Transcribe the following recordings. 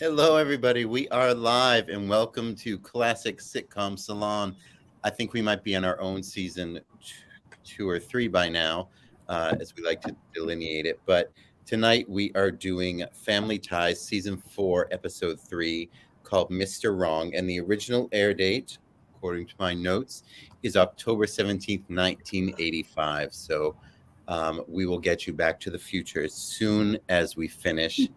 Hello, everybody. We are live and welcome to Classic Sitcom Salon. I think we might be on our own season 2 or 3 by now, as we like to delineate it. But tonight we are doing Family Ties Season 4, Episode 3, called Mr. Wrong. And the original air date, according to my notes, is October 17th, 1985. So we will get you back to the future as soon as we finish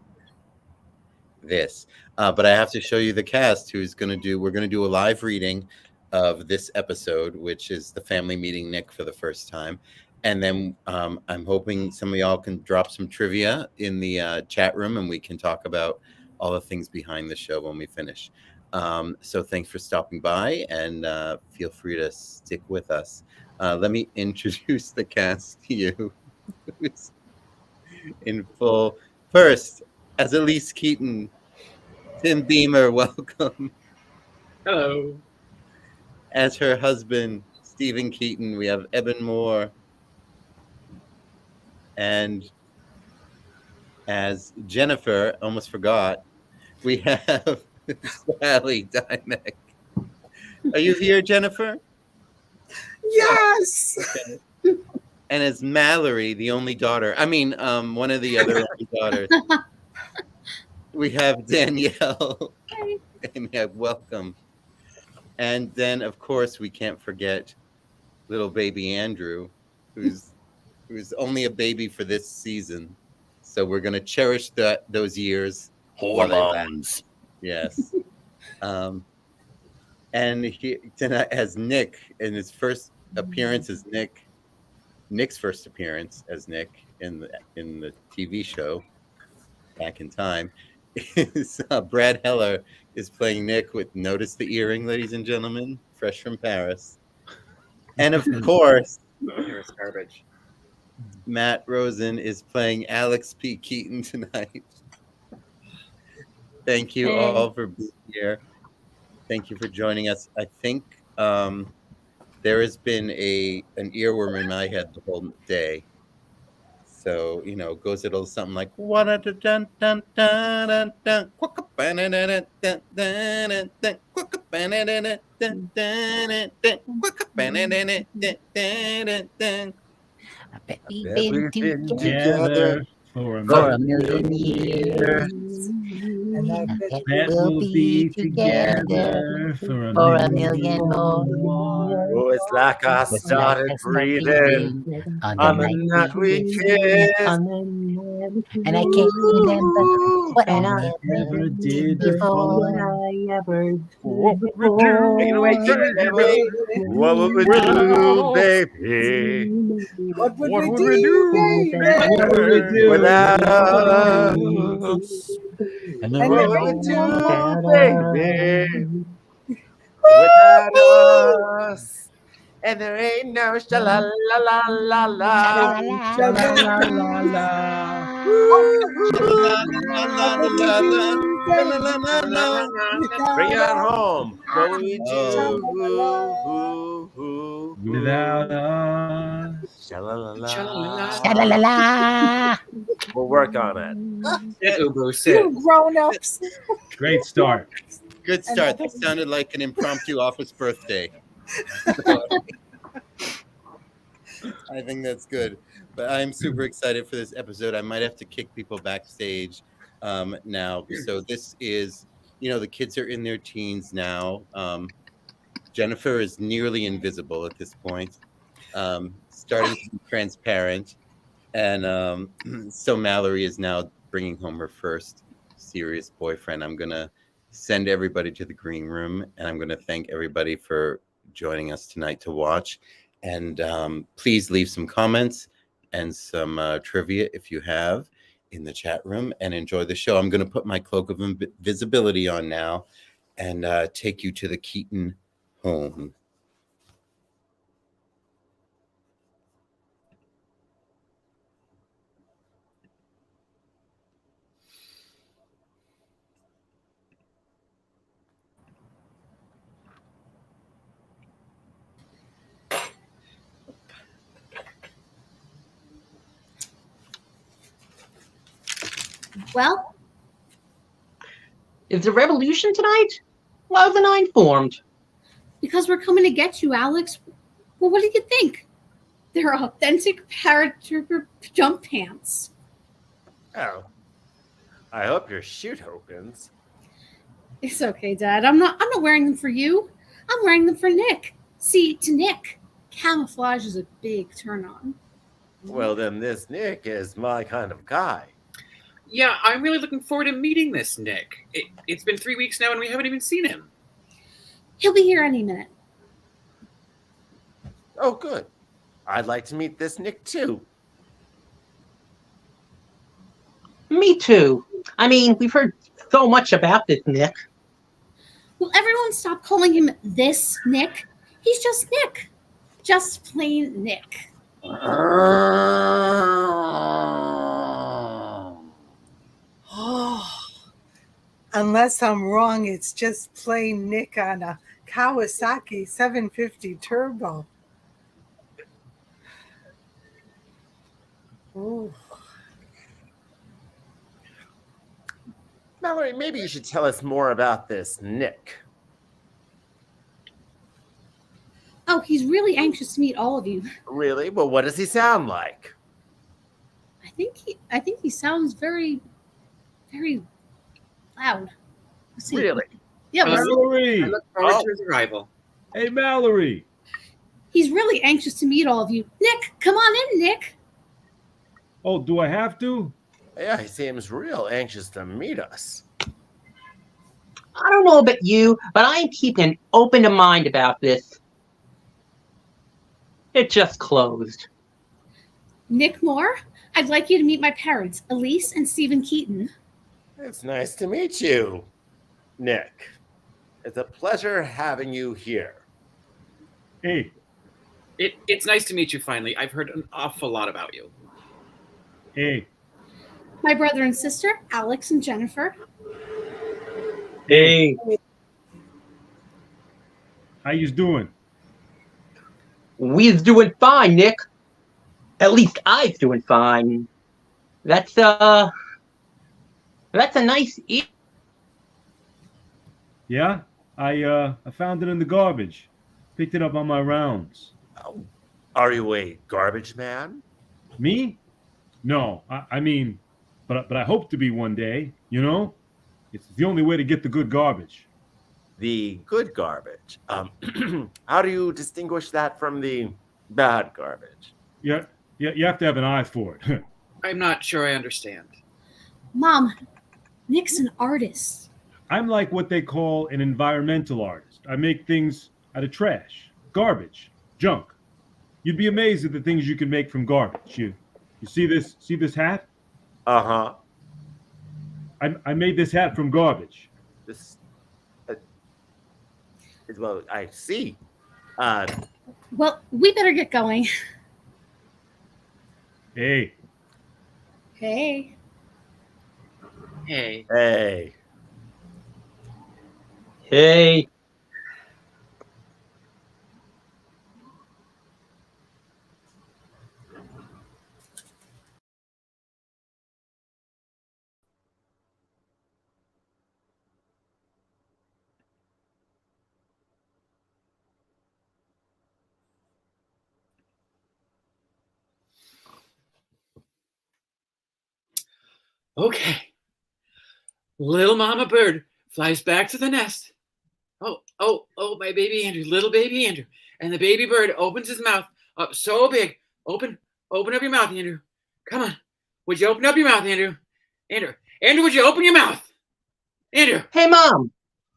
this. But I have to show you the cast we're going to do a live reading of this episode, which is the family meeting Nick for the first time. And then I'm hoping some of y'all can drop some trivia in the chat room and we can talk about all the things behind the show when we finish. So thanks for stopping by and feel free to stick with us. Let me introduce the cast to you in full. First, as Elise Keaton, Tim Beamer, welcome. Hello. As her husband, Stephen Keaton, we have Eben Moore. And as Jennifer, almost forgot, we have Sally Dyneck. Are you here, Jennifer? Yes. Okay. And as Mallory, the only daughter, one of the other only daughters, we have Danielle. Hi. And welcome. And then, of course, we can't forget little baby Andrew, who's only a baby for this season. So we're going to cherish those years. Hormones. Yes. And he tonight as Nick, in his first appearance as Nick's first appearance as Nick in the TV show back in time, is Brad Heller is playing Nick with Notice the Earring, ladies and gentlemen, fresh from Paris. And of course, Paris garbage. Matt Rosen is playing Alex P. Keaton tonight. Thank you all for being here. Thank you for joining us. I think there has been an earworm in my head the whole day. So, it goes a little something like I bet we've been together for a million years. And I bet we'll be together for a million more. Oh, it's like I started breathing on on the night we kissed. And I can't remember what I never did before. What would we do? What would we do, baby? What would we do, baby? What would we do Without us? And And What what would we would do, baby? Without us? And there ain't no sha-la-la-la-la-la. Bring it on home. What would we do? without us? Sha-la-la-la. Sha-la-la-la. We'll work on it. Ubu, sit. You grown-ups. Great start. good start. That sounded like an impromptu office birthday. I think that's good. But I'm super excited for this episode. I might have to kick people backstage now. So this is, the kids are in their teens now. Jennifer is nearly invisible at this point, starting to be transparent. And so Mallory is now bringing home her first serious boyfriend. I'm going to send everybody to the green room, and I'm going to thank everybody for joining us tonight to watch. And please leave some comments and some trivia if you have in the chat room, and enjoy the show. I'm going to put my cloak of invisibility on now and take you to the Keaton home. Well, Is the revolution tonight? Why wasn't I informed? Because we're coming to get you, Alex. Well, what do you think? They're authentic paratrooper jump pants. Oh, I hope your chute opens. It's okay, Dad. I'm not wearing them for you. I'm wearing them for Nick. See, to Nick, camouflage is a big turn on. Well, then this Nick is my kind of guy. Yeah, I'm really looking forward to meeting this Nick. It's been 3 weeks now and we haven't even seen him. He'll be here any minute. Oh, good. I'd like to meet this Nick too. Me too. I mean, we've heard so much about this Nick. Will everyone stop calling him this Nick? He's just Nick. Just plain Nick. Oh, unless I'm wrong, it's just plain Nick on a Kawasaki 750 Turbo. Ooh. Mallory, maybe you should tell us more about this Nick. Oh, he's really anxious to meet all of you. Really? Well, what does he sound like? I think he sounds very, very loud. Let's see. Really? Yeah, I Mallory! look forward to his arrival. Hey, Mallory! he's really anxious to meet all of you. Nick, come on in, Nick. Oh, do I have to? Yeah, he seems real anxious to meet us. I don't know about you, but I'm keeping an open mind about this. It just closed. Nick Moore, I'd like you to meet my parents, Elise and Stephen Keaton. It's nice to meet you, Nick. It's a pleasure having you here. Hey, It's nice to meet you finally. I've heard an awful lot about you. hey, My brother and sister, Alex and Jennifer. Hey. how you doing? We's doing fine, Nick. At least I's doing fine. That's a nice Yeah, I found it in the garbage. Picked it up on my rounds. Oh, are you a garbage man? Me? No, I mean, but I hope to be one day. You know, it's the only way to get the good garbage. The good garbage. How do you distinguish that from the bad garbage? Yeah, you have to have an eye for it. I'm not sure I understand. Mom, Nick's an artist. I'm like what they call an environmental artist. I make things out of trash, garbage, junk. You'd be amazed at the things you can make from garbage. You see this hat? Uh-huh. I made this hat from garbage. This well, I see. Well, we better get going. Hey, Hey. Hey. Hey. Hey. Okay. Little mama bird flies back to the nest. Oh, my baby Andrew, little baby Andrew. And the baby bird opens his mouth up so big. Open up your mouth, Andrew. Come on. Would you open up your mouth, Andrew? Andrew, would you open your mouth? Andrew. Hey, Mom.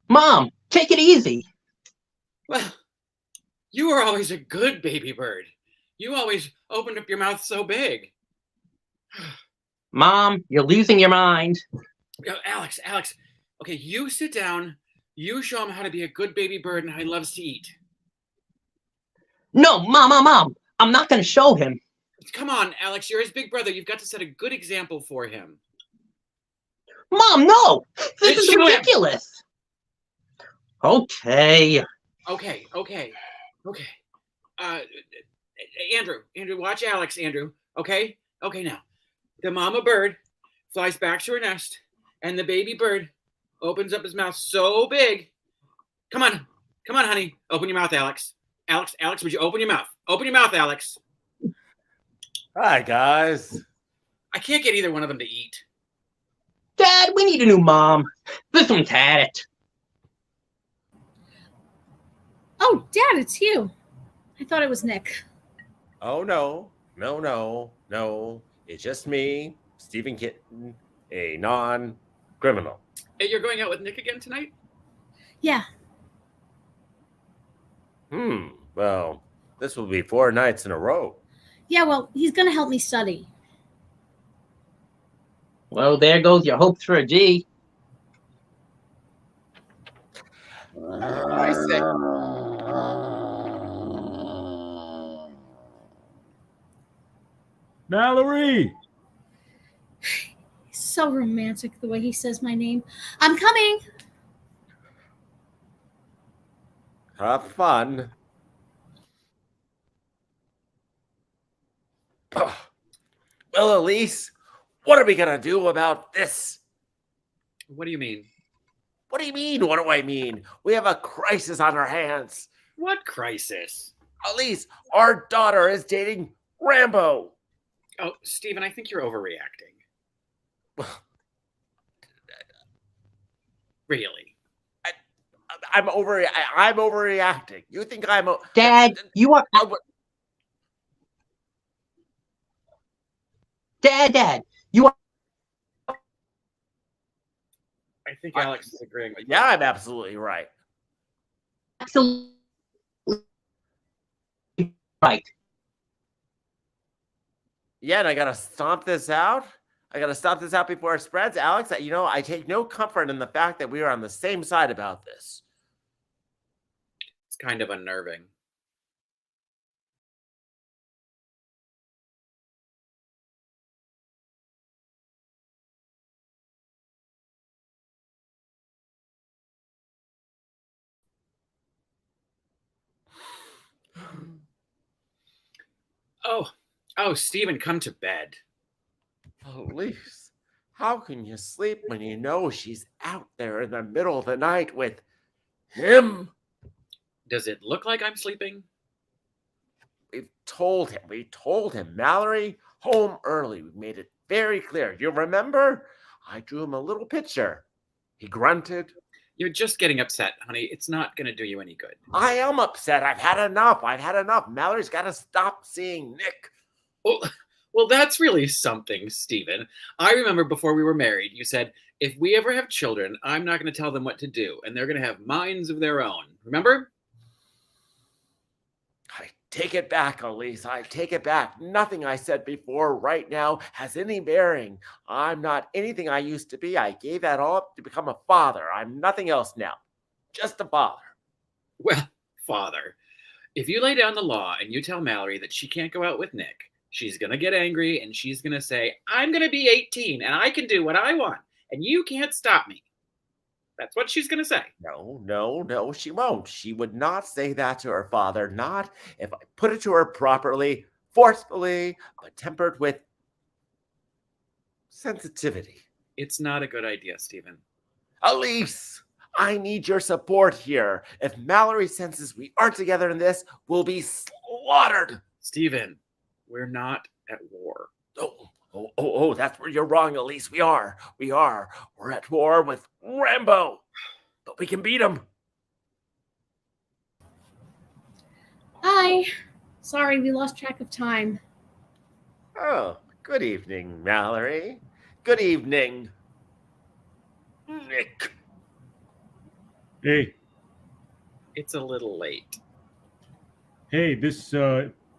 Mom, take it easy. Well, you were always a good baby bird. You always opened up your mouth so big. Mom, you're losing your mind. Alex. Okay, you sit down. You show him how to be a good baby bird and how he loves to eat. No, Mom. I'm not going to show him. Come on, Alex. You're his big brother. You've got to set a good example for him. Mom, no. This is Show him. ridiculous. Okay. Okay. Andrew, watch Alex, Andrew. Okay, now. The mama bird flies back to her nest, and the baby bird opens up his mouth so big. Come on, honey. Open your mouth, Alex. Alex, would you open your mouth? Open your mouth, Alex. Hi, guys. I can't get either one of them to eat. Dad, we need a new mom. This one's had it. Oh, Dad, it's you. I thought it was Nick. Oh, no. No. It's just me, Stephen Kitten, a non-criminal. Hey, you're going out with Nick again tonight? Yeah. Well, this will be 4 nights in a row. Yeah, well, he's going to help me study. Well, there goes your hopes for a G. I say, Mallory! He's so romantic the way he says my name. I'm coming. have fun. Well, Elise, what are we going to do about this? What do you mean? What do you mean? What do I mean? We have a crisis on our hands. What crisis? Elise, our daughter is dating Rambo. Oh, Stephen, I think you're overreacting. Really? I'm overreacting. You think I'm Dad, you are... Dad, you are... I think Alex is agreeing with you. Yeah, I'm absolutely right. absolutely right. Yeah, and I gotta stomp this out. I gotta stomp this out before it spreads. Alex, I take no comfort in the fact that we are on the same side about this. It's kind of unnerving. Oh, Stephen, come to bed. Elise, how can you sleep when you know she's out there in the middle of the night with him? Does it look like I'm sleeping? We told him, Mallory, home early. We made it very clear. You remember? I drew him a little picture. He grunted. You're just getting upset, honey. It's not going to do you any good. I am upset. I've had enough. Mallory's got to stop seeing Nick. Well, that's really something, Stephen. I remember before we were married, you said, if we ever have children, I'm not going to tell them what to do, and they're going to have minds of their own. Remember? I take it back, Elise. I take it back. Nothing I said before right now has any bearing. I'm not anything I used to be. I gave that all up to become a father. I'm nothing else now. Just a father. Well, father, if you lay down the law and you tell Mallory that she can't go out with Nick, she's going to get angry and she's going to say, I'm going to be 18 and I can do what I want and you can't stop me. That's what she's going to say. No, she won't. She would not say that to her father, not if I put it to her properly, forcefully, but tempered with sensitivity. It's not a good idea, Stephen. Elise, I need your support here. If Mallory senses we aren't together in this, we'll be slaughtered. Stephen, we're not at war. Oh, that's where you're wrong, Elise. We are. We're at war with Rambo, but we can beat him. Hi. Sorry, we lost track of time. Oh, good evening, Mallory. Good evening, Nick. Hey, It's a little late. hey, this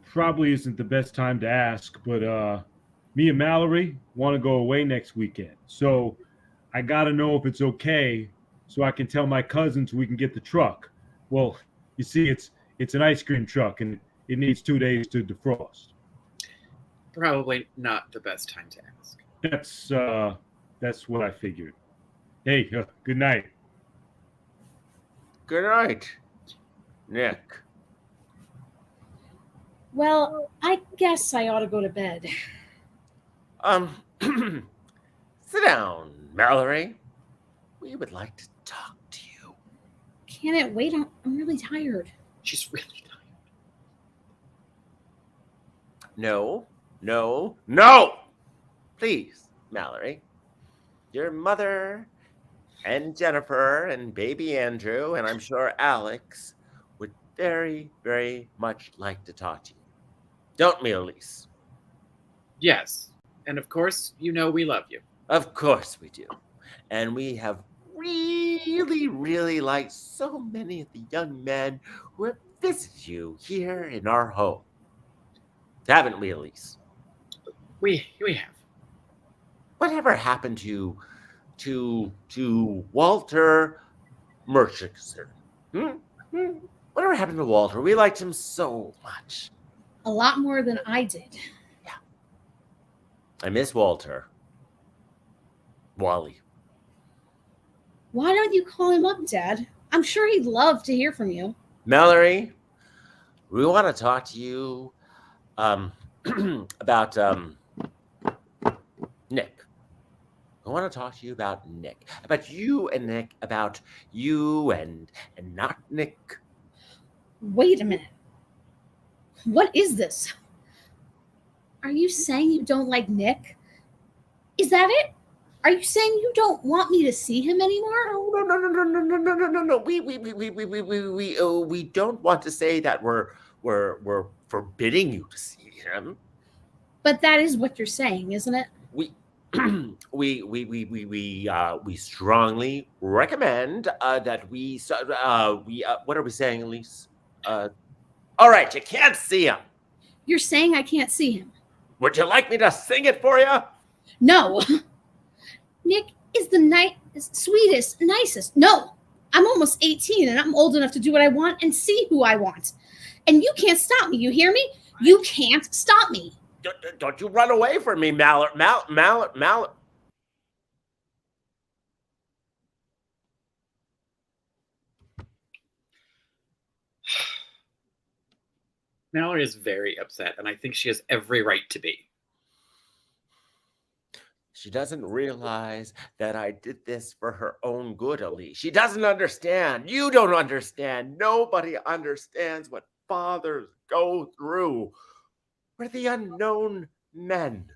probably isn't the best time to ask, but me and Mallory want to go away next weekend. So I got to know if it's okay so I can tell my cousins we can get the truck. Well, you see, it's an ice cream truck and it needs 2 days to defrost. Probably not the best time to ask. That's what I figured. Hey, good night. Good night, Nick. Well, I guess I ought to go to bed. Sit down, Mallory. We would like to talk to you. Can it wait? I'm really tired. She's really tired. No, no, no! Please, Mallory. Your mother and Jennifer and baby Andrew, and I'm sure Alex, would very, very much like to talk to you. Don't we, Elise? Yes. And of course, you know we love you. Of course we do. And we have really, really liked so many of the young men who have visited you here in our home. Haven't we, Elise? We have. Whatever happened to Walter Murchison? Whatever happened to Walter? We liked him so much. A lot more than I did. I miss Walter. Wally. Why don't you call him up, Dad? I'm sure he'd love to hear from you. Mallory, we want to talk to you about Nick. I want to talk to you about Nick. About you and Nick. About you and not Nick. Wait a minute. What is this? Are you saying you don't like Nick? Is that it? Are you saying you don't want me to see him anymore? No. We don't want to say that we're forbidding you to see him. But that is what you're saying, isn't it? We strongly recommend that we what are we saying, Elise? All right, you can't see him. You're saying I can't see him. Would you like me to sing it for you? No. Nick is the sweetest, nicest. No. I'm almost 18 and I'm old enough to do what I want and see who I want. And you can't stop me. You hear me? You can't stop me. Don't you run away from me, Mallet. Mallory is very upset, and I think she has every right to be. She doesn't realize that I did this for her own good, Elise. She doesn't understand. You don't understand. Nobody understands what fathers go through. We're the unknown men.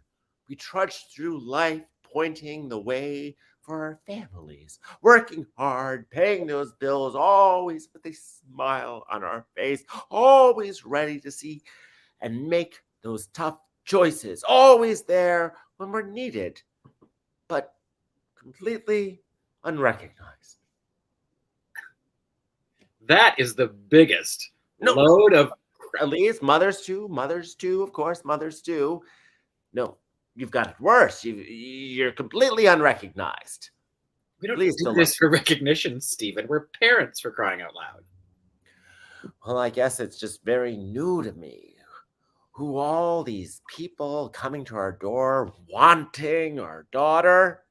We trudge through life pointing the way for our families, working hard, paying those bills, always with a smile on our face, always ready to see and make those tough choices, always there when we're needed, but completely unrecognized. That is the biggest load of... At least mothers too, of course, mothers too. No, you've got it worse. You're completely unrecognized. We don't do this for recognition, Stephen. We're parents, for crying out loud. Well, I guess it's just very new to me. Who all these people coming to our door wanting our daughter?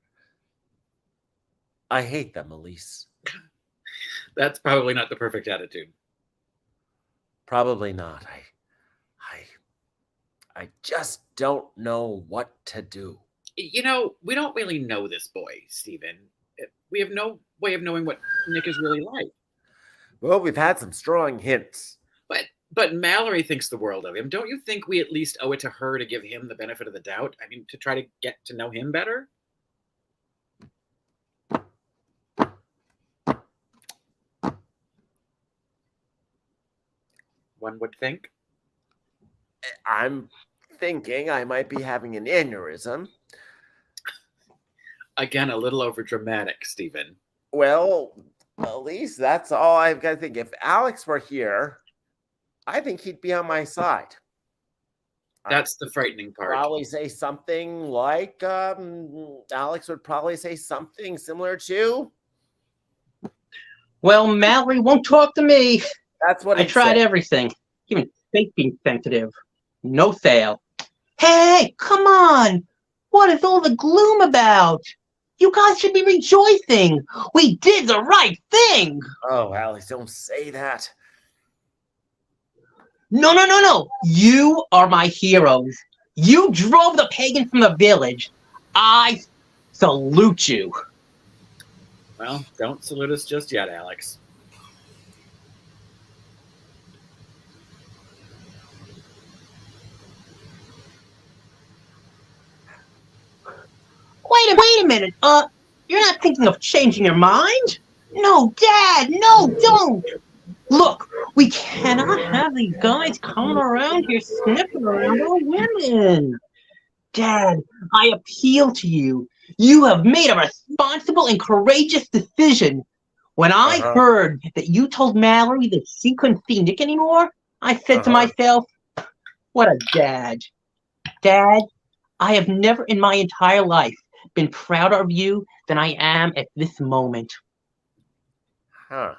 I hate them, Elise. That's probably not the perfect attitude. Probably not. I just don't know what to do. You know, we don't really know this boy, Stephen. We have no way of knowing what Nick is really like. Well, we've had some strong hints. But Mallory thinks the world of him. Don't you think we at least owe it to her to give him the benefit of the doubt? I mean, to try to get to know him better? One would think. I'm thinking I might be having an aneurysm. Again, a little over dramatic, Stephen. Well, at least that's all I've got to think. If Alex were here, I think he'd be on my side. That's the frightening part. Probably say something like, Alex would probably say something similar to... Well, Mallory won't talk to me. That's what I tried everything, even fake being sensitive. No sale. Hey, come on! What is all the gloom about? You guys should be rejoicing. We did the right thing. Oh, Alex, don't say that. No. You are my heroes. You drove the pagan from the village. I salute you. Well, don't salute us just yet, Alex. Wait a minute. You're not thinking of changing your mind? No, Dad, no, don't. Look, we cannot have these guys coming around here sniffing around our women. Dad, I appeal to you. You have made a responsible and courageous decision. When I heard that you told Mallory that she couldn't see Nick anymore, I said to myself, what a dad. Dad, I have never in my entire life been prouder of you than I am at this moment. Huh.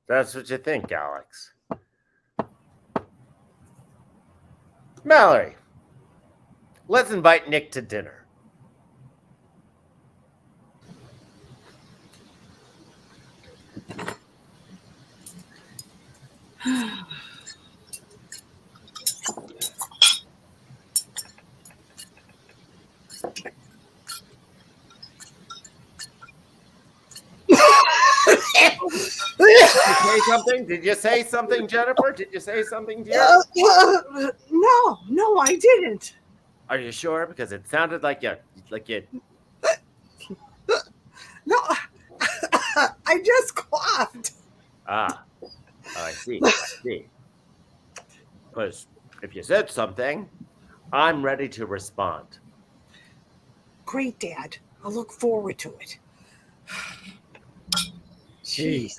That's what you think, Alex. Mallory, let's invite Nick to dinner. Did you say something, Jennifer? Did you say something, dear? No, I didn't. Are you sure? Because it sounded like you. No, I just coughed. I see. Because if you said something, I'm ready to respond. Great, Dad. I'll look forward to it. Hey,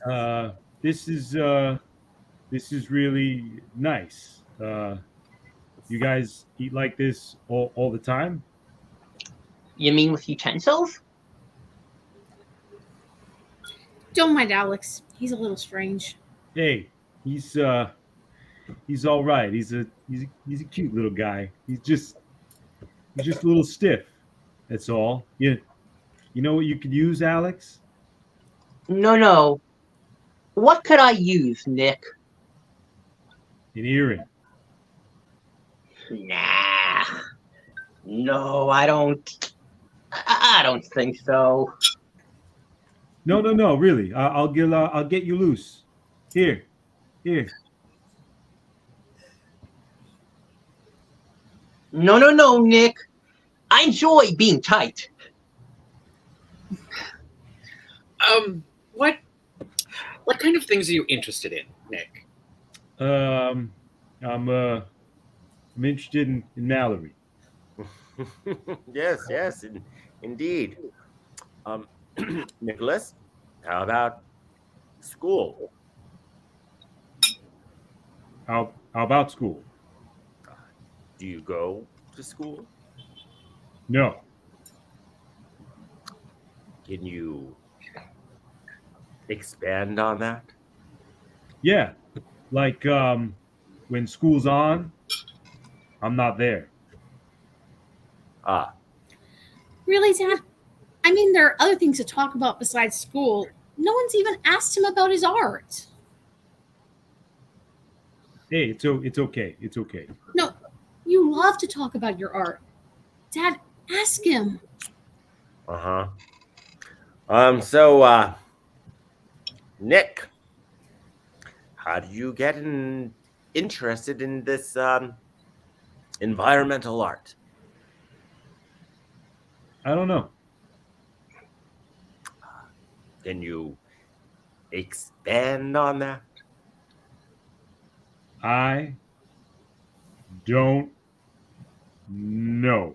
this is really nice. You guys eat like this all the time? You mean with utensils? Don't mind Alex. He's a little strange. Hey, he's all right. He's a cute little guy. He's just a little stiff. That's all. You know what you could use, Alex? No. What could I use, Nick? An earring. Nah. No, I don't. I don't think so. No, really. I'll get you loose. Here. No, Nick. I enjoy being tight. What kind of things are you interested in, Nick? I'm interested in Mallory. Yes, indeed. Nicholas, how about school? How about school? Do you go to school? No. Can you expand on that? Yeah. Like when school's on, I'm not there. Really, Dad? I mean, there are other things to talk about besides school. No one's even asked him about his art. Hey, it's okay. It's okay. No, you love to talk about your art. Dad, ask him. So Nick, how do you get interested in this environmental art? I don't know. Can you expand on that? I don't know.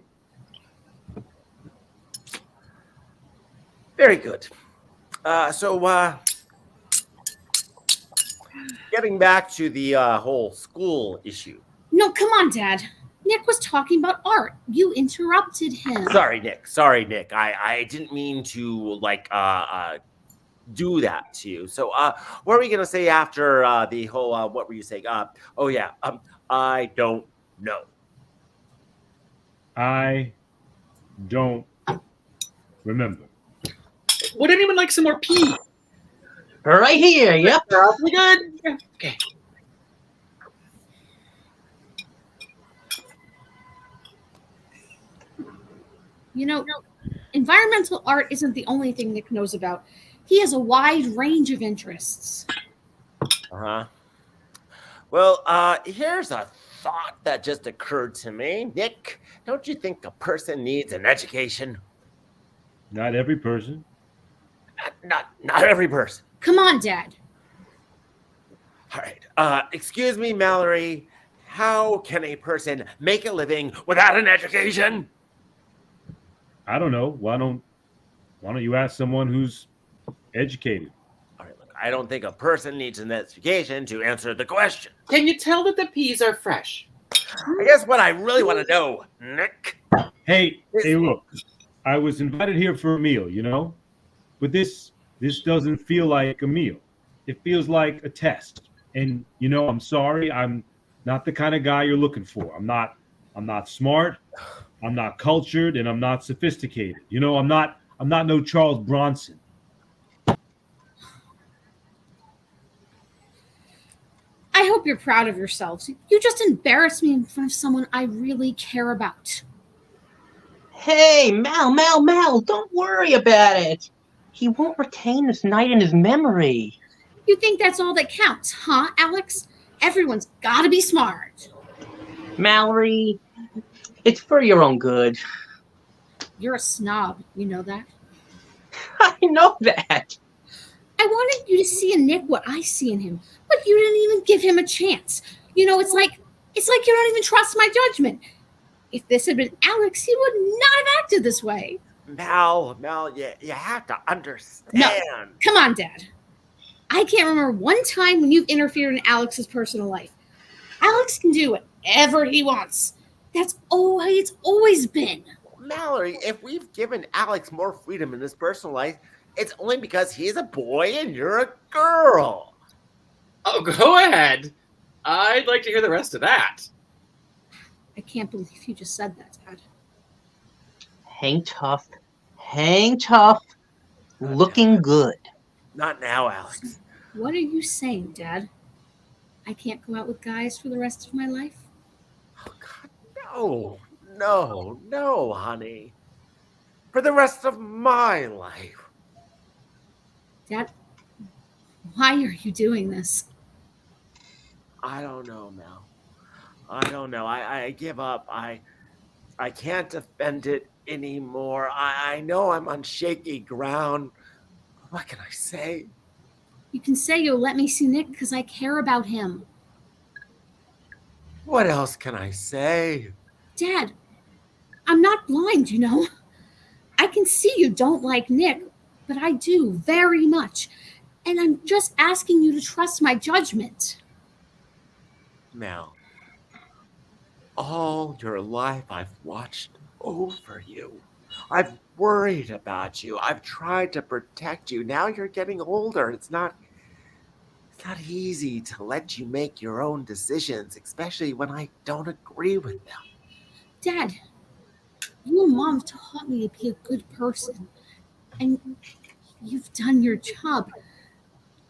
Very good. So getting back to the whole school issue. No, come on, Dad. Nick was talking about art. You interrupted him. Sorry, Nick. I didn't mean to do that to you. So what are we gonna say after the whole what were you saying? I don't know. I don't remember. Would anyone like some more pee? Right here, yep. We good? Yeah. Okay. You know, environmental art isn't the only thing Nick knows about. He has a wide range of interests. Uh-huh. Well, here's a thought that just occurred to me. Nick, don't you think a person needs an education? Not every person. Not every person. Come on, Dad. All right. Excuse me, Mallory. How can a person make a living without an education? I don't know. Why don't you ask someone who's educated? All right, look, I don't think a person needs an education to answer the question. Can you tell that the peas are fresh? I guess what I really want to know, Nick. Hey, look. I was invited here for a meal, you know? But this doesn't feel like a meal. It feels like a test. And you know, I'm sorry. I'm not the kind of guy you're looking for. I'm not smart. I'm not cultured, and I'm not sophisticated. You know, I'm not no Charles Bronson. I hope you're proud of yourselves. You just embarrassed me in front of someone I really care about. Hey, Mal, don't worry about it. He won't retain this night in his memory. You think that's all that counts, huh, Alex? Everyone's gotta be smart. Mallory, it's for your own good. You're a snob, you know that? I know that. I wanted you to see in Nick what I see in him, but you didn't even give him a chance. You know, it's like you don't even trust my judgment. If this had been Alex, he would not have acted this way. Mal, you have to understand. No, come on, Dad. I can't remember one time when you've interfered in Alex's personal life. Alex can do whatever he wants. That's always been. Mallory, if we've given Alex more freedom in his personal life, it's only because he's a boy and you're a girl. Oh, go ahead. I'd like to hear the rest of that. I can't believe you just said that, Dad. Hang tough. Looking good. Not now, Alex. What are you saying, Dad? I can't go out with guys for the rest of my life? Oh, God, no, honey. For the rest of my life. Dad, why are you doing this? I don't know, Mel. I don't know. I give up. I can't defend it anymore. I know I'm on shaky ground. What can I say? You can say you'll let me see Nick because I care about him. What else can I say? Dad, I'm not blind, you know. I can see you don't like Nick, but I do very much. And I'm just asking you to trust my judgment. Mel, all your life I've watched over you. I've worried about you. I've tried to protect you. Now you're getting older. It's not easy to let you make your own decisions, especially when I don't agree with them. Dad, you and Mom taught me to be a good person. And you've done your job.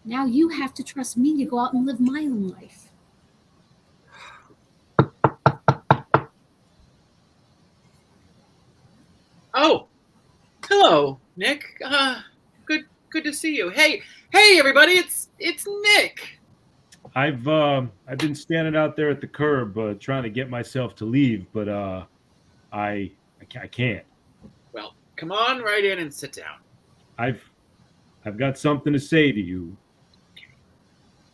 Now you have to trust me to go out and live my own life. Oh, hello, Nick. Good to see you. Hey, everybody, it's Nick. I've been standing out there at the curb trying to get myself to leave, but I can't. Well, come on right in and sit down. I've got something to say to you.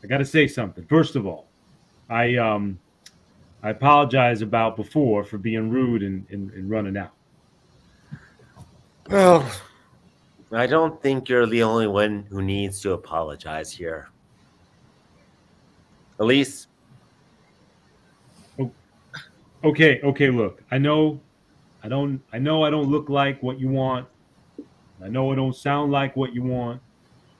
I got to say something. First of all, I apologize about before for being rude and running out. Well, I don't think you're the only one who needs to apologize here. Elise? Okay, look. I know I don't look like what you want. I know I don't sound like what you want.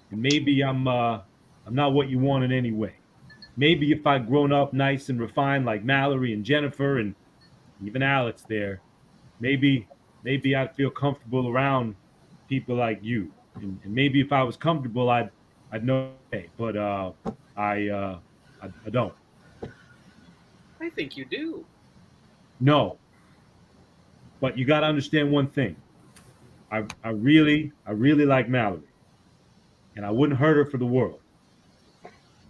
And maybe I'm not what you want in any way. Maybe if I'd grown up nice and refined like Mallory and Jennifer and even Alex there, maybe I'd feel comfortable around people like you. And maybe if I was comfortable, I'd know. But I don't. I think you do. No. But you got to understand one thing. I really like Mallory, and I wouldn't hurt her for the world.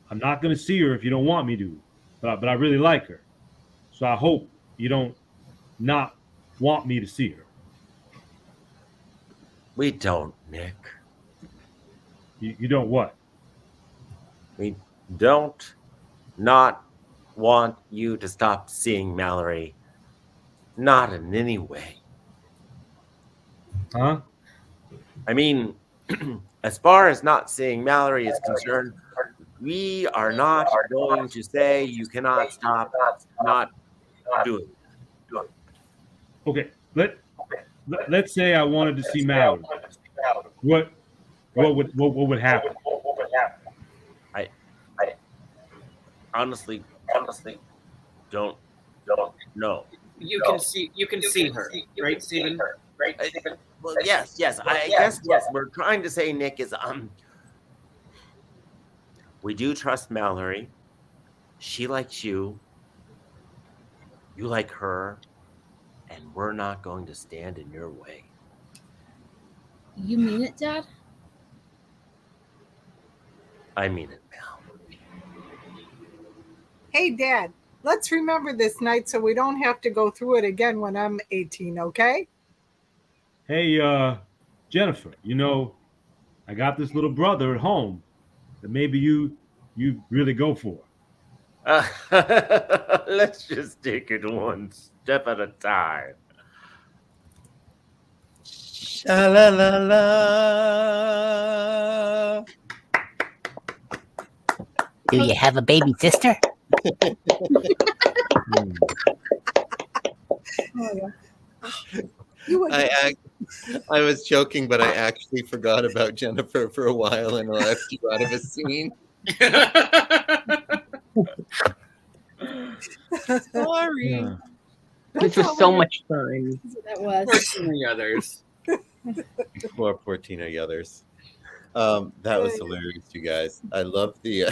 I'm not going to see her if you don't want me to, but I really like her. So I hope you don't not want me to see her. We don't, Nick. You don't what? We don't not want you to stop seeing Mallory. Not in any way. Huh? I mean, as far as not seeing Mallory is concerned, we are not going to say you cannot stop not doing it. Okay. Let's say I wanted to see Mallory. What would happen? I honestly don't know. You can see her, right, Stephen? Well, yes. I guess what we're trying to say, Nick, is we do trust Mallory. She likes you. You like her, and we're not going to stand in your way. You mean it, Dad? I mean it, Mal. Hey, Dad, let's remember this night so we don't have to go through it again when I'm 18, okay? Hey, Jennifer, I got this little brother at home that maybe you really go for. Let's just take it one step at a time. Sha la la la. Do you have a baby sister? I was joking, but I actually forgot about Jennifer for a while and left you out of a scene. Sorry. Yeah. This was so much fun. That was. Fortune the others. Poor Tina Yothers. That was hilarious, you guys. I love the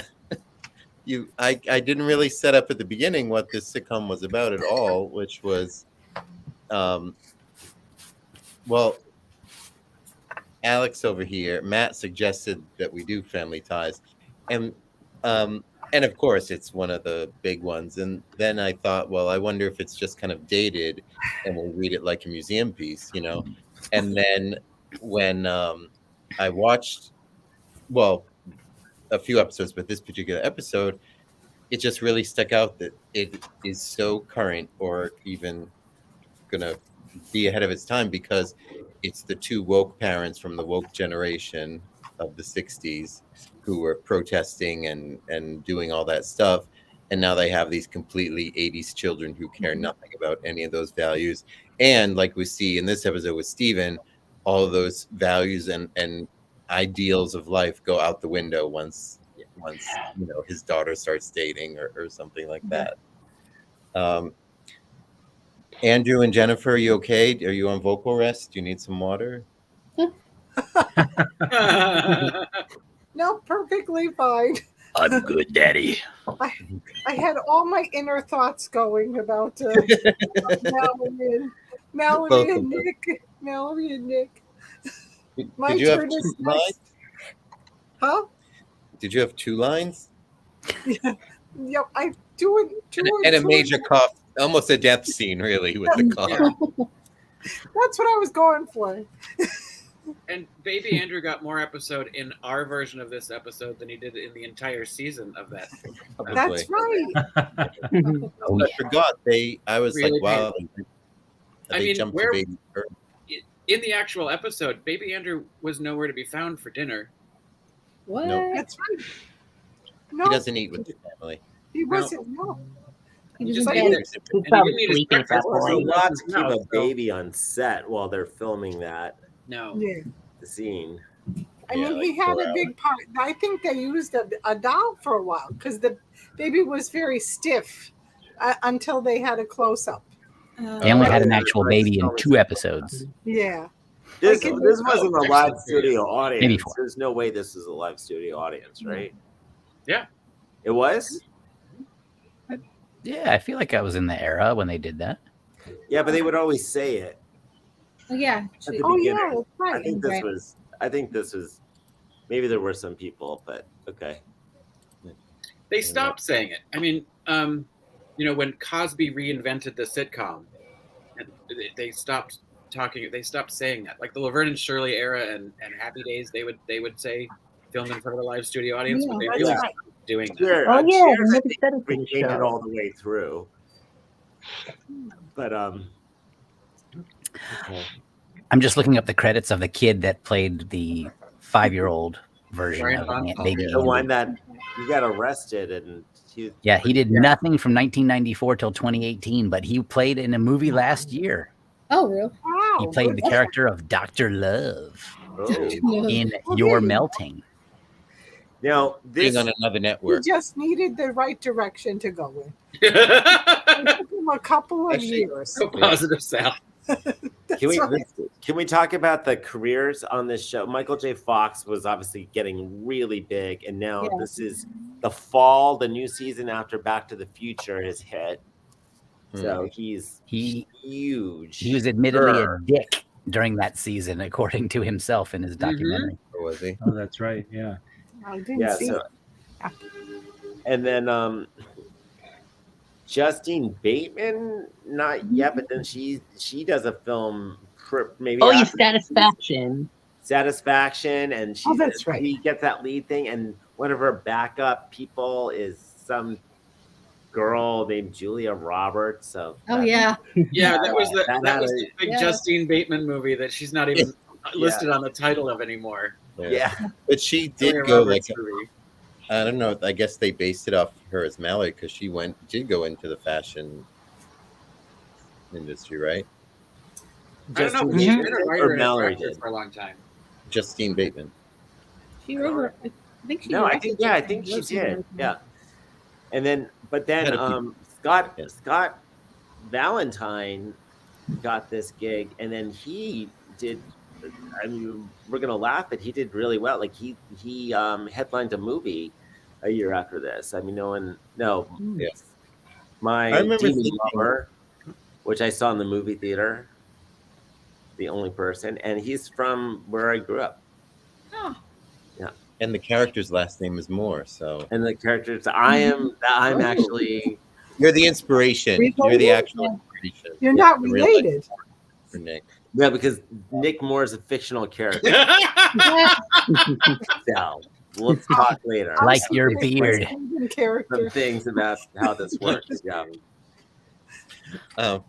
I didn't really set up at the beginning what this sitcom was about at all, which was well, Alex over here, Matt suggested that we do Family Ties, and of course it's one of the big ones. And then I thought, well, I wonder if it's just kind of dated, and we'll read it like a museum piece, And then when I watched, well, a few episodes, but this particular episode, it just really stuck out that it is so current, or even gonna be ahead of its time, because it's the two woke parents from the woke generation of the 60s who were protesting and doing all that stuff, and now they have these completely 80s children who care nothing about any of those values. And like we see in this episode with Steven, all of those values and ideals of life go out the window once his daughter starts dating or something like that. Andrew and Jennifer, are you okay? Are you on vocal rest? Do you need some water? No, perfectly fine. I'm good, Daddy. I had all my inner thoughts going about Mallory and Nick. Mallory and Nick. My Did you have turn is two next. lines? Huh? Did you have two lines? Yep, I do it. And a major cough, almost a death scene, really, with the cough. That's what I was going for. And Baby Andrew got more episode in our version of this episode than he did in the entire season of that. That's right. Oh, I forgot. I was Really like, wow. I They mean, jumped where- to baby first. In the actual episode, Baby Andrew was nowhere to be found for dinner. What? No. That's right. No, He doesn't eat with his family. he wasn't. No. He He just just ate ate it. it. He's And he probably didn't eat his sleeping at that breakfast. There's a point. lot to keep No, a so- baby on set while they're filming that No. Yeah. the scene. I mean, Yeah, he like had 4 a big part. I think they used a doll for a while because the baby was very stiff until they had a close up. They only had an actual baby in 2 episodes. Yeah. This Like it wasn't was- a live studio audience. Maybe 4. There's no way this is a live studio audience, right? Yeah. It was? Yeah, I feel like I was in the era when they did that. Yeah, but they would always say it. Oh, yeah. At the Oh beginning. yeah, that's I right. think this Right. was. I think this was. Maybe there were some people, but okay. They stopped saying it. I mean, when Cosby reinvented the sitcom, and they stopped talking. They stopped saying that. Like the Laverne and Shirley era and Happy Days, they would say filmed in front of a live studio audience, but they that's really right. stopped doing that. Sure, Oh yeah, Cheers, they I never think, said it for the retained it show. all the way through. But okay. I'm just looking up the credits of the kid that played the 5-year-old version Brian of Von Baby the Andy. one that he got arrested and he. Yeah, he did nothing from 1994 till 2018, but he played in a movie last year. Oh, really? He Wow. played the character of Dr. Love Oh, in Okay. You're Melting. now Being this. on another He network. just needed the right direction to go in. It took him a couple of Actually, years. So positive, Sal. Can we right. can we talk about the careers on this show? Michael J. Fox was obviously getting really big, and now Yeah. this is the fall, the new season after Back to the Future has hit. So he's He huge. he was admittedly Sure. a dick during that season, according to himself in his documentary. Or was he? Oh, that's right. Yeah. I didn't Yeah. see So, it. and then Justine Bateman, not yet, but then she does a film maybe Oh, your after Satisfaction. and Oh, that's right. she gets that lead thing, and one of her backup people is some girl named Julia Roberts. So Oh, yeah. Yeah, that was the That that had was a- the big Yeah. Justine Bateman movie that she's not even listed on the title of anymore. yeah. But she did Julia go Roberts like movie. I don't know. I guess they based it off her as Mallory because she did go into the fashion industry, right? I don't know. Justine She's Bateman been a or writer and Mallory director did. for a long time. Justine Bateman. She wrote. I think she. No, I directed think it. I think she did. Yeah. And then Had a Scott Yeah. Scott Valentine got this gig, and then he did. I mean, we're gonna laugh, but he did really well. Like he headlined a movie a year after this. I mean, Yes. My I remember Demon thinking- Lover, which I saw in the movie theater. The only person, and he's from where I grew up. Oh, And the character's last name is Moore, so And the characters, I'm actually. you're the inspiration. You're the actual inspiration. You're not The real life related. for Nick. Yeah, because Nick Moore is a fictional character. So we'll talk later. I'm Like sorry, your it's beard. my Steven Some character. things about how this works. Yeah. Oh,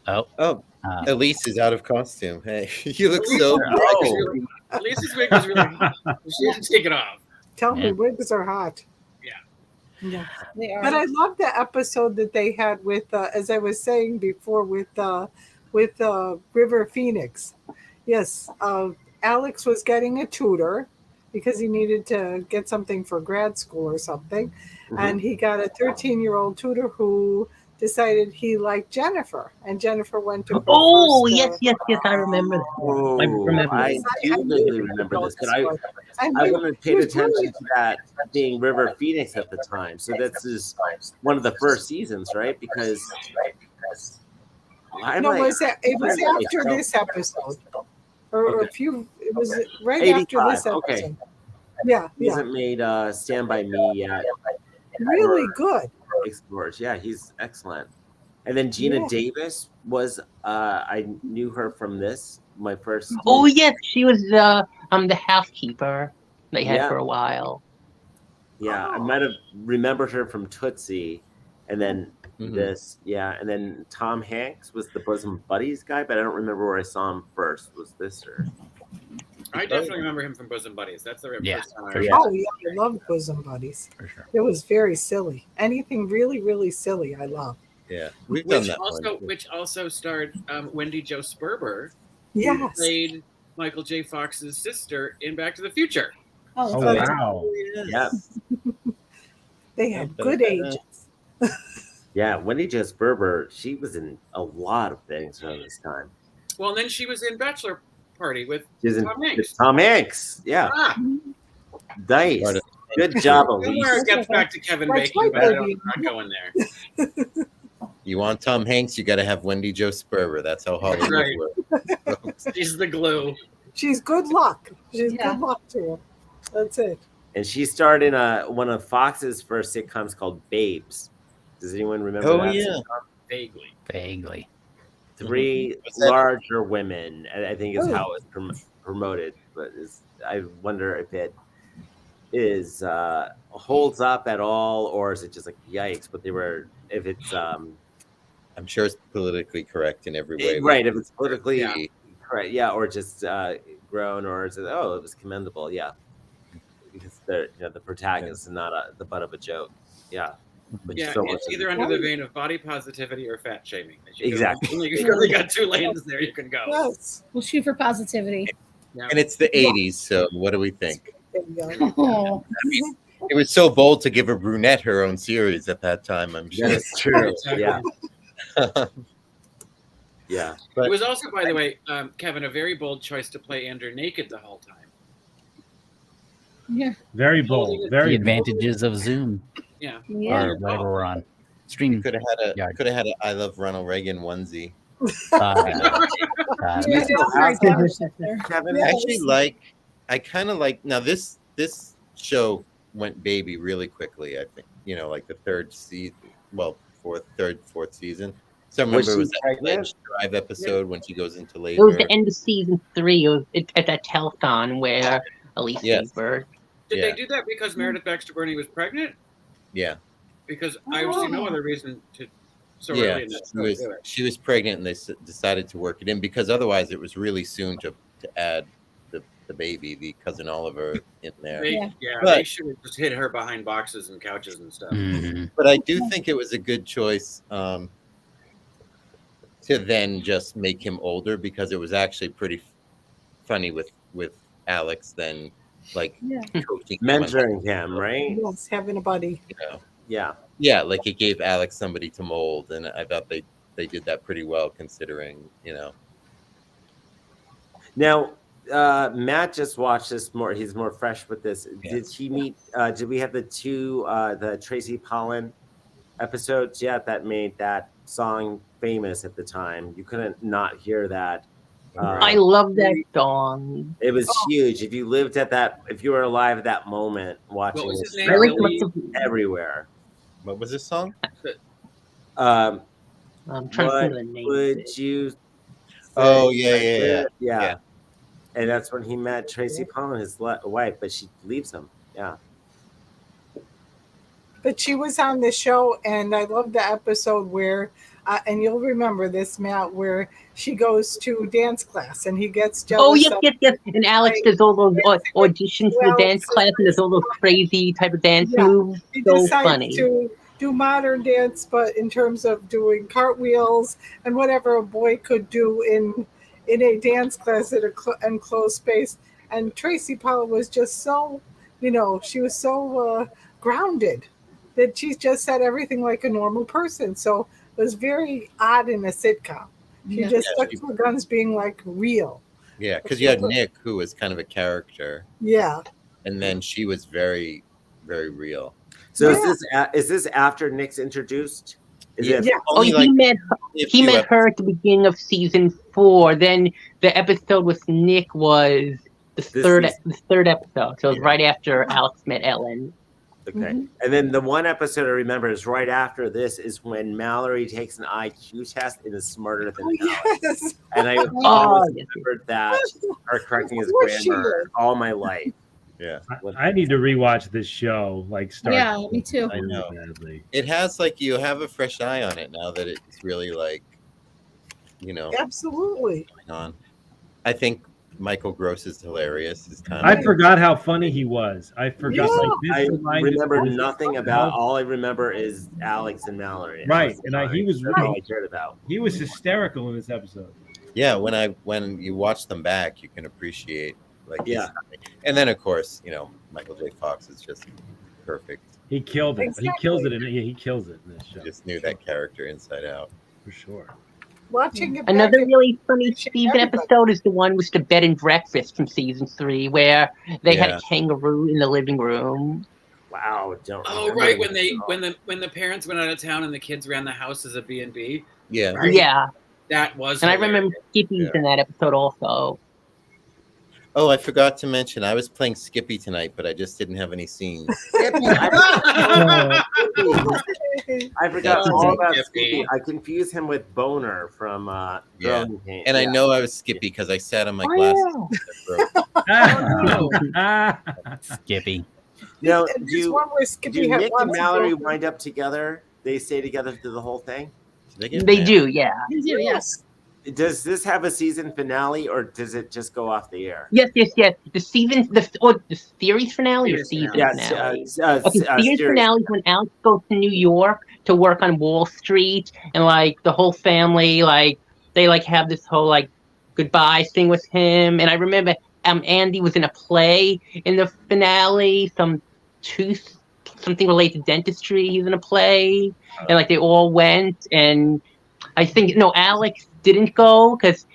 Oh, oh, uh, Elise is out of costume. Hey, you look so Oh. Lisa's wig was really hot. She had to take it off. Tell me, Yeah. wigs are hot. Yeah. Yeah. they are. But I love the episode that they had with, as I was saying before, with River Phoenix. Yes, Alex was getting a tutor because he needed to get something for grad school or something, and he got a 13-year-old tutor who decided he liked Jennifer, and Jennifer went to. Her Oh, first, yes, I remember that. I remember I that. do knew vaguely you remember would this, but know I knew- wouldn't have paid it was attention really- to that being River Phoenix at the time. So this is one of the first seasons, right? Because No, it was after this episode, or a few. It was right after this 85, episode. okay. Yeah, He yeah, hasn't made Stand By Me yet. really good. Explorers. Yeah, he's excellent. And then Gina Yeah. Davis was I knew her from this, my first. Oh, yes, she was the housekeeper they had Yeah. for a while. Yeah, I Oh. might have remembered her from Tootsie, and then Mhm. this. Yeah, and then Tom Hanks was the Bosom Buddies guy, but I don't remember where I saw him first. Was this or? I definitely remember him from Bosom Buddies. That's the Yeah, first time I for heard sure. Oh yeah, I love Bosom Buddies. for sure. It was very silly. Anything really, really silly, I love. Yeah, we've done Which that also, one. which also starred Wendy Jo Sperber, who Yes. played Michael J. Fox's sister in Back to the Future. Oh, Oh, That's- wow. Yeah, They had good agents. yeah. Wendy Jo Sperber, she was in a lot of things around this time. Well, and then she was in Bachelor Party with She's in Tom Hanks. Tom Hanks. Yeah, Ah, nice. Part of- Good job, somewhere Elise. it gets back to Kevin That's Bacon, right, but baby. I'm not going there. You want Tom Hanks, you got to have Wendy Jo Sperber. That's how Hollywood Right. works. She's the glue. She's good luck. She's Yeah. good luck to him. That's it. And she starred in one of Fox's first sitcoms called Babes. Does anyone remember Oh, that? yeah. sitcom? Vaguely. Vaguely. Three What's that? larger women, I think is Oh. how it was promoted. But I wonder if it is holds up at all, or is it just like yikes? But if it's I'm sure it's politically correct in every way. right, if it's politically Yeah. correct, yeah, or just grown, or is it it was commendable, yeah, because the protagonist is not the butt of a joke, yeah. But Yeah, so much it's of either it- under the vein of body positivity or fat shaming. Exactly. You only got 2 lanes there you can go. Yes. We'll shoot for positivity. Yeah. And it's the 80s, so what do we think? There you go. Oh, It was so bold to give a brunette her own series at that time, I'm sure. That's true. Exactly. Yeah, yeah. But- It was also, by the way, Kevin, a very bold choice to play Andrew naked the whole time. yeah. Very bold. The Very advantages of Zoom Yeah. Yeah. or whatever we're on. Stream. Could have had Yard. a I Love Ronald Reagan onesie. Uh, Yeah, still sorry, have Kevin, there. Kevin, Yeah. I kind of like now this show went baby really quickly. I think like the third season, fourth season. So I Was remember it she was that pregnant? Pledge Drive episode when she goes into It was labor. the end of season 3. It was at that telethon where Elise Yes. gave birth. Did Yeah. they do that because Meredith Baxter Burney was pregnant? Yeah, Because I see no other reason to so yeah. early in that She show was do it. she was pregnant, and they decided to work it in because otherwise it was really soon to add the baby, the cousin Oliver, in there. They, Yeah. But- they should have just hid her behind boxes and couches and stuff. mhm. But I do think it was a good choice to then just make him older because it was actually pretty funny with Alex then like Yeah. coaching him on- mentoring him, right? Yes, having a buddy. Yeah. Yeah, like it gave Alex somebody to mold, and I thought they did that pretty well considering. Now, Matt just watched this more. He's more fresh with this. Yeah. Did he meet? Did we have the Tracy Pollan episodes yet that made that song famous at the time? You couldn't not hear that. I love that song. It was huge. If you lived if you were alive at that moment, watching What was this his name? I like Billy- what's the- everywhere. What was this song? Um, I'm trying to what think of the name. of would it. you? Oh, say? yeah. Yeah. And that's when he met Tracy Pollan, his wife, but she leaves him. Yeah. But she was on the show, and I love the episode where, and you'll remember this, Matt, where she goes to dance class and he gets jealous. Oh, yes, of- yes, yes. And Alex does all those auditions for the Well, dance class and does all those crazy type of dance Yeah. moves. He So decides funny. to do modern dance, but in terms of doing cartwheels and whatever a boy could do in a dance class at an enclosed space. And Tracy Pollan was just so, she was so grounded that she just said everything like a normal person. So it was very odd in a sitcom. She Yeah. just Yeah, stuck to her guns being like real. Yeah, because you had Nick, who was kind of a character, Yeah. and then she was very, very real. So Yeah. is this after Nick's introduced? Is Yeah. it? Yeah. Oh, Only, he like, met a he few met her at the beginning of season 4. Then the episode with Nick was the This third episode. So it was Yeah. right after Alex met Ellen. Okay. Mhm. And then the one episode I remember is right after this is when Mallory takes an IQ test and is smarter than Alex. Yes. And I Oh, always yes. remembered that her correcting his Of course she grammar is. all my life. Yeah, I need to rewatch this show. Like, start. Yeah, me too. I know. Badly. it has like you have a fresh eye on it now that it's really like, Absolutely. going on. I think Michael Gross is hilarious. His time. I forgot how funny he was. I forgot. Yeah. Like, this I reminded remember me- nothing about. All I remember is Alex and Mallory. Right, and he was That's all I cared about. He was hysterical in this episode. Yeah, when you watch them back, you can appreciate like his Yeah. timing. And then of course, Michael J. Fox is just perfect. He killed it. Exactly. He kills it. He kills it in this show Just knew that character inside out. for sure. Watching it Another back, really funny Steven Everybody. episode is the one with the bed and breakfast from season 3, where they had Yeah. a kangaroo in the living room. Wow, don't. Oh, remember right. that. When the parents went out of town and the kids ran the house as a B&B. Yeah. Right. Yeah, That was. and I hilarious. remember Skippy's Yeah. in that episode also. Oh, I forgot to mention I was playing Skippy tonight, but I just didn't have any scenes. Skippy, I forgot Oh, all about Skippy. Skippy. I confuse him with Boner from Yeah. Girl Who Came. And I Yeah. know I was Skippy because I sat on my Oh, glasses. yeah. Skippy. Now, And do there's one where Skippy do had Nick and lots of Mallory girlfriends. wind up together? They stay together through the whole thing. Did I get They mad? do, yeah. You do, yes. Does this have a season finale, or does it just go off the air? Yes. The series finale or Series season finale. finale? Yeah, Okay, series finale is when Alex goes to New York to work on Wall Street, and like the whole family, like they like have this whole like goodbye thing with him. And I remember Andy was in a play in the finale, something related to dentistry. He was in a play, and like they all went. And I think no, Alex didn't go because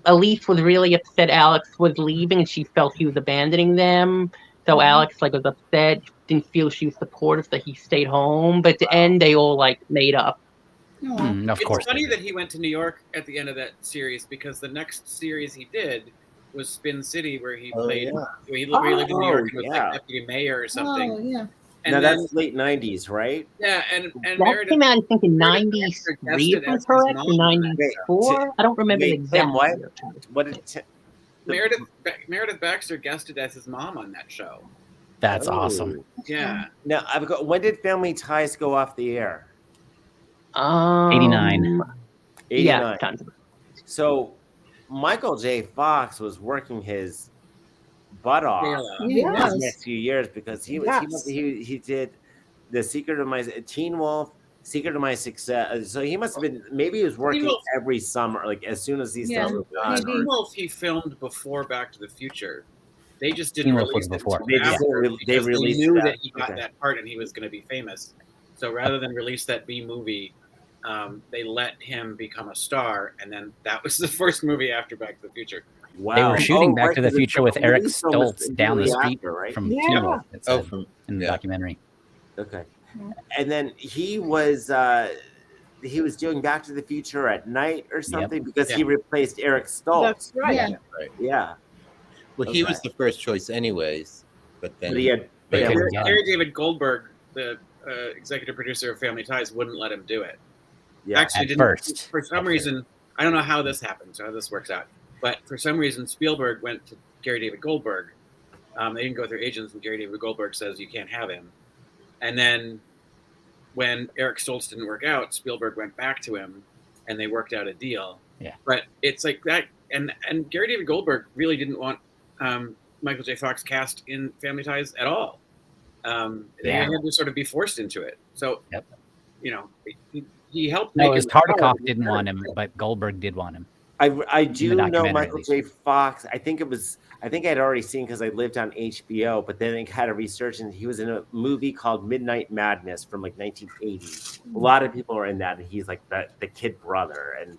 Elise was really upset Alex was leaving, and she felt he was abandoning them. So Alex like was upset, didn't feel she was supportive, that he stayed home. But at the end, they all like made up. Aw. Of course. It's funny that he went to New York at the end of that series because the next series he did was Spin City, where he played. yeah. Where he lived in New York and was yeah. like deputy mayor or something. Oh, yeah. And Now then, that's late '90s, right? yeah, and That Meredith. came out, I think, in Meredith '93, Baxter if I'm guested as correct, his or mom. '94. I don't remember the Wait, exact Tim, what? year. What did Meredith Baxter guested as his mom on that show. That's awesome. Yeah. Now, when did Family Ties go off the air? 89. 89. Yeah, tons of it. So Michael J. Fox was working his butt off Kayla. He these was. next few years because he did The Secret of My Teen Wolf, Secret of My Success. So he must have been, maybe he was working Wolf. every summer, like as soon as these Yeah. things were done. Maybe. Teen Wolf he filmed before Back to the Future. They just Teen didn't Wolf release was it before. until They just after didn't they because released knew that. that he got Okay. that part and he was going to be famous. So rather than release that B movie, they let him become a star, and then that was the first movie after Back to the Future. Wow. They were shooting Back right, to the 'cause Future it's with the Eric release film was Stoltz down the immediately street after, right? from Yeah. Teen Wolf. It said in the yeah. documentary. Okay. And then he was doing Back to the Future at night or something because he replaced Eric Stoltz. That's right. Yeah. Yeah. Well, he Okay. was the first choice, anyways. But then But he had they Yeah. couldn't Yeah. Gary David Goldberg, the executive producer of Family Ties, wouldn't let him do it. yeah. Actually, At didn't first. for some reason. I don't know how this happens, how this works out, but for some reason Spielberg went to Gary David Goldberg. They didn't go through agents, and Gary David Goldberg says you can't have him. And then when Eric Stoltz didn't work out, Spielberg went back to him, and they worked out a deal. Yeah. But it's like that, and Gary David Goldberg really didn't want Michael J. Fox cast in Family Ties at all. They had to sort of be forced into it. So, you know, he helped. No, make it was him Tartikoff didn't want him, but Goldberg did want him. I do know documentary, Michael at J. Fox. I think I'd already seen because I lived on HBO, but then it had a resurgence. He was in a movie called Midnight Madness from like 1980. A lot of people are in that, and he's like the kid brother. And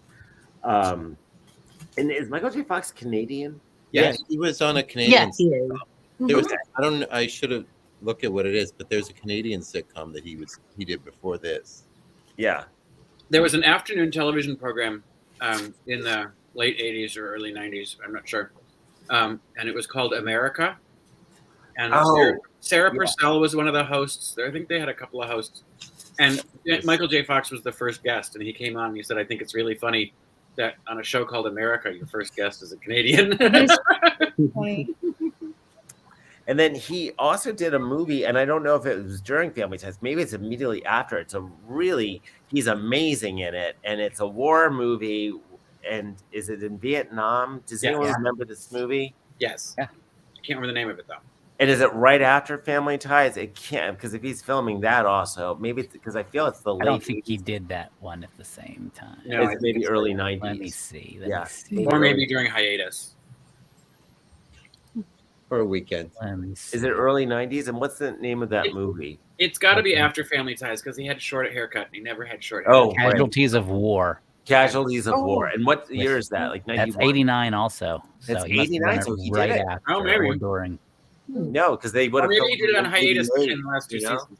is Michael J. Fox Canadian? Yeah, he was on a Canadian. Yes, he is. There was, I should have looked at what it is, but there's a Canadian sitcom that he did before this. Yeah. There was an afternoon television program in the late 80s or early 90s, I'm not sure. And it was called America. And Sarah Purcell was one of the hosts. I think they had a couple of hosts. And Michael J. Fox was the first guest. And he came on and he said, I think it's really funny that on a show called America, your first guest is a Canadian. And then he also did a movie, and I don't know if it was during Family Ties. Maybe it's immediately after. He's amazing in it, and it's a war movie. And is it in Vietnam? Does anyone remember this movie? Yes. Yeah. I can't remember the name of it, though. And is it right after Family Ties? It can't, because if he's filming that also, maybe because I feel it's the late. I don't think he did that one at the same time. No, it's maybe early 90s. Let me see. Or maybe during hiatus. For a weekend. Let me see. Is it early 90s? And what's the name of that movie? It's got to be after Family Ties because he had a short haircut and he never had short hair. Oh, Casualties of War. Casualties of War. And what year is that? Like 91? That's 89 also. So That's he must have 89, done it so he did right it. after Oh, maybe. or during. No, because they would Or have. maybe you did it on hiatus in the last two you know? seasons.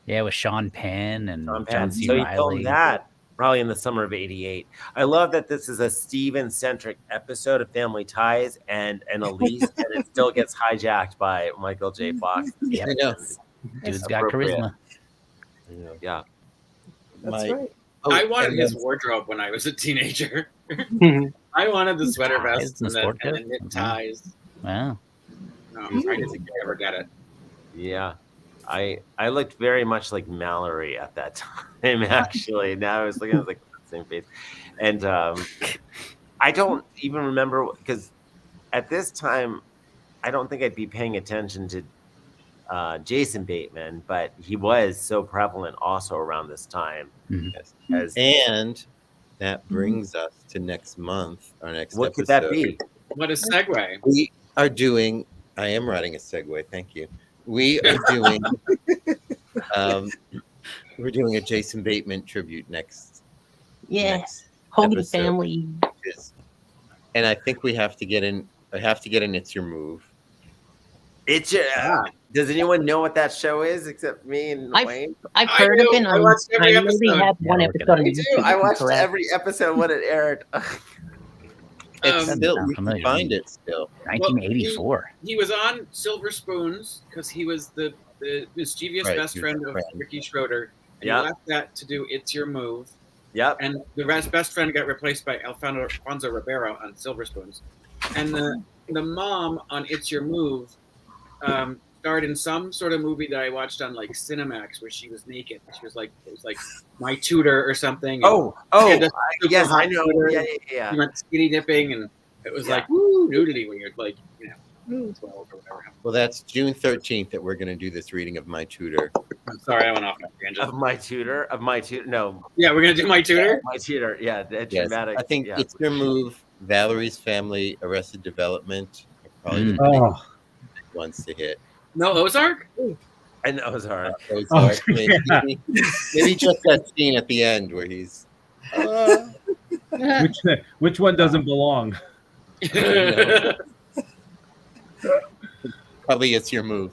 Yeah, with Sean Penn and John John Penn. C. So he Reilly. filmed that probably in the summer of '88. I love that this is a Steven-centric episode of Family Ties and Elise, and it still gets hijacked by Michael J. Fox. Yep. I know. Dude's got Appropriate. charisma. Yeah. That's My- right. I wanted and his then- wardrobe when I was a teenager. I wanted the sweater Ties vest and and the sport the coat? knit Mhm. ties. Wow. No, I didn't ever get it. Yeah. I looked very much like Mallory at that time, actually. Now I was looking at like the same face. And I don't even remember because at this time, I don't think I'd be paying attention to Jason Bateman, but he was so prevalent also around this time. Yes. As And that brings us to next month, our next what could episode. that be? What a segue. We are doing, I am writing a segue, thank you. We are doing, we're doing a Jason Bateman tribute next. Yeah, next Hogan episode, family. which is- and I think we have to get in, It's Your Move. It's does anyone know what that show is except me and Wayne? I've I heard of do. it. I watched every I know they episode. have one Yeah, look at episode on Me too. YouTube. I watched correct. every episode when it aired. It's Um, still, sound we can familiar. find it still. 1984. He was on Silver Spoons because he was the mischievous Right, best he was friend a of friend. Ricky Schroeder. And Yeah. he left that to do It's Your Move. Yep. And the best friend got replaced by Alfonso Ribeiro on Silver Spoons. And the mom on It's Your Move starred in some sort of movie that I watched on like Cinemax where she was naked. She was like, it was like My Tutor or something. And Oh, Yeah, that's super yes, I hot know. tutor. Yeah. she went skinny dipping and it was Yeah. like, woo, nudity weird. Like, 12 or whatever. Well, that's June 13th that we're going to do this reading of My Tutor. I'm sorry, I went off on a tangent. Of my tutor. No, Yeah, we're going to do My Tutor. my tutor. Yeah, the Yes, dramatic. I think yeah. It's Your Move, Valerie's Family, Arrested Development are probably the Oh, big ones to hit. No, Ozark? I know it's hard. Ozark, yeah. maybe just that scene at the end where he's. which one doesn't belong? Probably It's Your Move.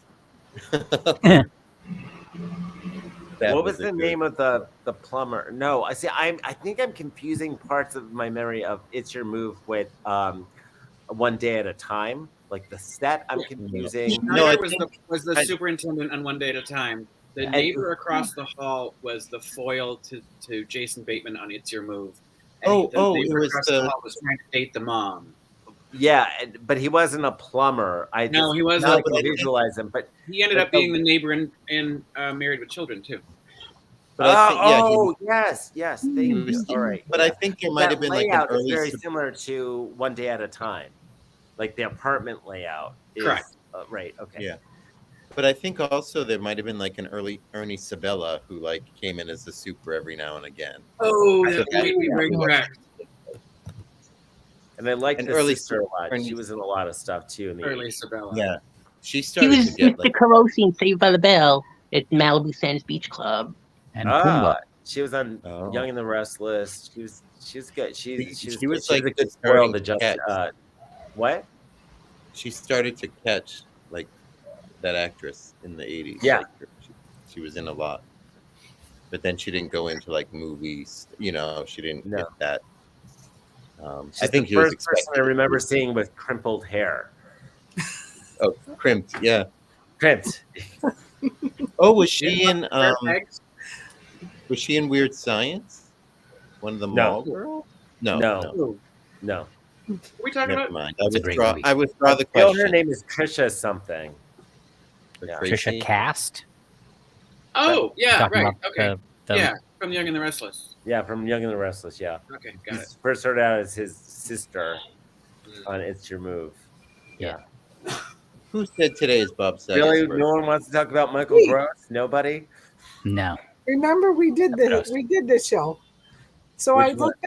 What was the name of the plumber? No, I see. I think I'm confusing parts of my memory of It's Your Move with One Day at a Time. Like the set, I'm confusing. No, I Schneider was the I- superintendent on One Day at a Time. The neighbor across the hall was the foil to Jason Bateman on It's Your Move. And the it neighbor was across the. hall was trying to date the mom. Yeah, but he wasn't a plumber. No, he wasn't. Now I No, can but- visualize him. But He ended up being the neighbor in Married with Children too. But I think, yeah, yes. Thank you. All right. but I think there might That have been like an layout is early. very similar to One Day at a Time, like the apartment layout. Is, Correct. Right. Okay. Yeah. But I think also there might have been like an early Ernie Sabella who like came in as a super every now and again. Oh, So that that- might be very correct. And I like An the early sister a lot. Ernie- She was in a lot of stuff too. In the Early 80s. Isabella. Yeah, she He started was to get Mr. like. Carosi in Saved by the Bell at Malibu Sands Beach Club. And Pumbaa. She was on Oh. Young and the Restless. She was good. She was good. like She was a just good starting spoiled to adjust. catch. What? She started to catch like that actress in the 80s. Yeah. Like, she was in a lot, but then she didn't go into like movies. She didn't No. get that. She's I think the he was first person expecting. I remember seeing with crimpled hair. Oh, crimped. Yeah. Crimped. Oh, was she in? Eggs? Was she in Weird Science? One of the No. mall girls? No. Ooh, No. what are we talking Never about? mind. It's a great movie. I withdraw the Feel question. her name is Trisha something. Yeah. Trisha Cast. Oh, yeah, Talking right. about Okay. the- Yeah, from Young and the Restless. Yeah, from Young and the Restless. Yeah. Okay, got it. He first started out as his sister on It's Your Move. Who said today is Bob Saget's Really? birthday? No one wants to talk about Michael Me. Gross? Nobody? No. Remember we did Yes. the show. So I Which one? looked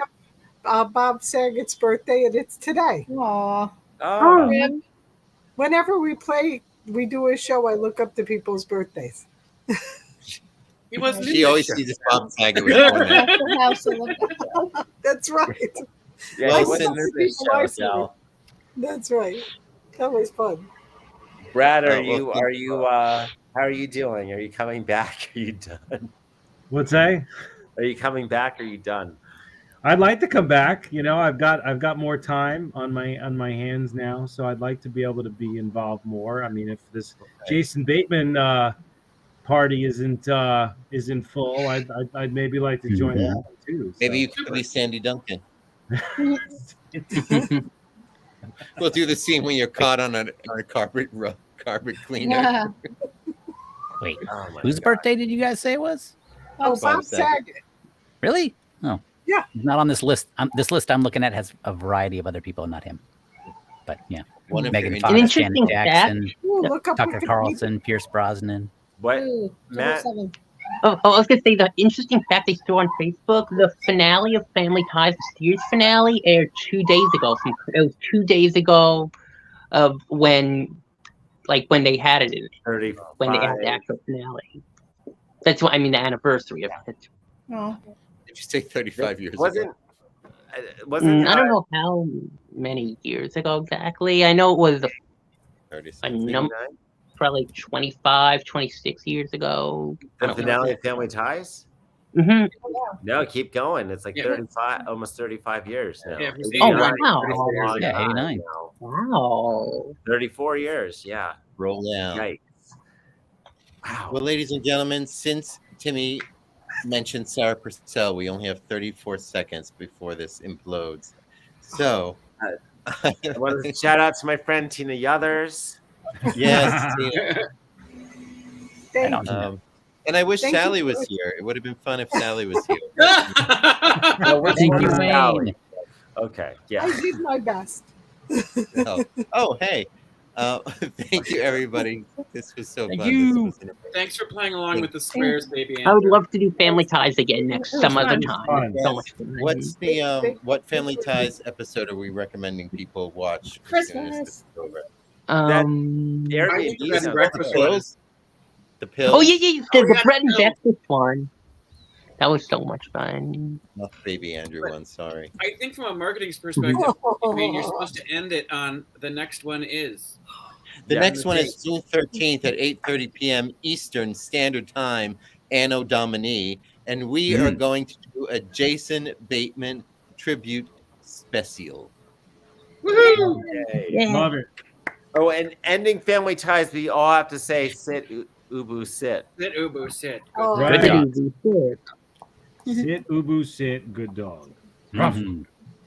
up Bob Saget's birthday and it's today. Aw. Oh, Rib. Whenever we do a show, I look up the people's birthdays. He wasn't. She in always that sees show. Bob Saget with Conan. Full House to look up. That's right. yeah, Well, he wasn't since in this people show, are Sal. That's right. That was fun. Brad, well, how are you doing? Are you coming back? Are you done? What's that? Are you coming back? Or are you done? I'd like to come back. You know, I've got more time on my hands now, so I'd like to be able to be involved more. I mean, if this Jason Bateman party isn't full, I'd maybe like to join Mhm. that one too. Maybe So. you could be Sandy Duncan. We'll do the scene when you're caught on a carpet cleaner. Yeah. Wait, Oh my whose God. birthday did you guys say it was? Oh, Bob Bob Saget. Saget. Really? Oh, Yeah. He's not on this list. This list I'm looking at has a variety of other people, not him. But yeah, One of Megan your Fox, interesting Janet fact- Jackson, Ooh, look up Tucker Wikipedia. Carlson, Pierce Brosnan. What, Ooh, Matt? 7. Oh, I was gonna say the interesting fact they saw on Facebook: the finale of Family Ties, the series finale, aired 2 days ago. It was 2 days ago of when they had it, 35. when they had the actual finale. That's what I mean. The anniversary of it. Oh. Did you say 35 years Wasn't ago? wasn't I don't know how many years ago exactly. I know it was 36. a number, probably 25, 26 years ago. I the don't know. finale of Family Ties? Mhm. No, keep going. It's like Yeah. 35, almost 35 years now. Yeah, it was Oh 89. wow! 34 years Yeah, now. 89. Wow. 34 years. Yeah. Roll down. Yikes. Wow. Well, ladies and gentlemen, since Timmy mentioned Sarah Purcell, we only have 34 seconds before this implodes. So, I want to shout out to my friend Tina Yothers. yes, Tina. I don't know. And I wish Thank you Sally for- was here. It would have been fun if Sally was here. Which Thank one you, is Wayne. Sally? Okay. Yeah. I did my best. Oh, hey. Thank you, everybody. This was so Thank fun. you. This was an amazing- Thanks for playing along with the squares, baby. I would Andrew. love to do Family Ties again some other It's time. fun. So much fun. What's the what Family Ties episode are we recommending people watch as soon as this is over? The I think the Airbnb bed and sounds breakfast The one. pills? The pills? Oh yeah, the yeah, bread and no. breakfast one. That was so much fun. Not the Baby Andrew one, sorry. I think from a marketing's perspective, I mean, you're supposed to end it on the next one is. The Yeah. next one is June 13th at 8:30 p.m. Eastern Standard Time, Anno Domini, and we are going to do a Jason Bateman tribute special. Woohoo! Yay. Yeah. Love it. Oh, and ending Family Ties, we all have to say sit, Ubu, sit. Sit, Ubu, sit. Oh, Good Right. job. Sit, Ubu, sit. Good dog. Mhm.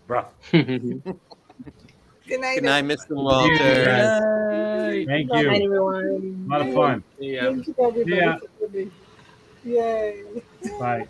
Bro. Good night. Good night, Mr. Walters. Thank Good night, you. everyone. A lot of fun. Yeah. Thank you, everybody. Yeah. For coming. Yay. Bye.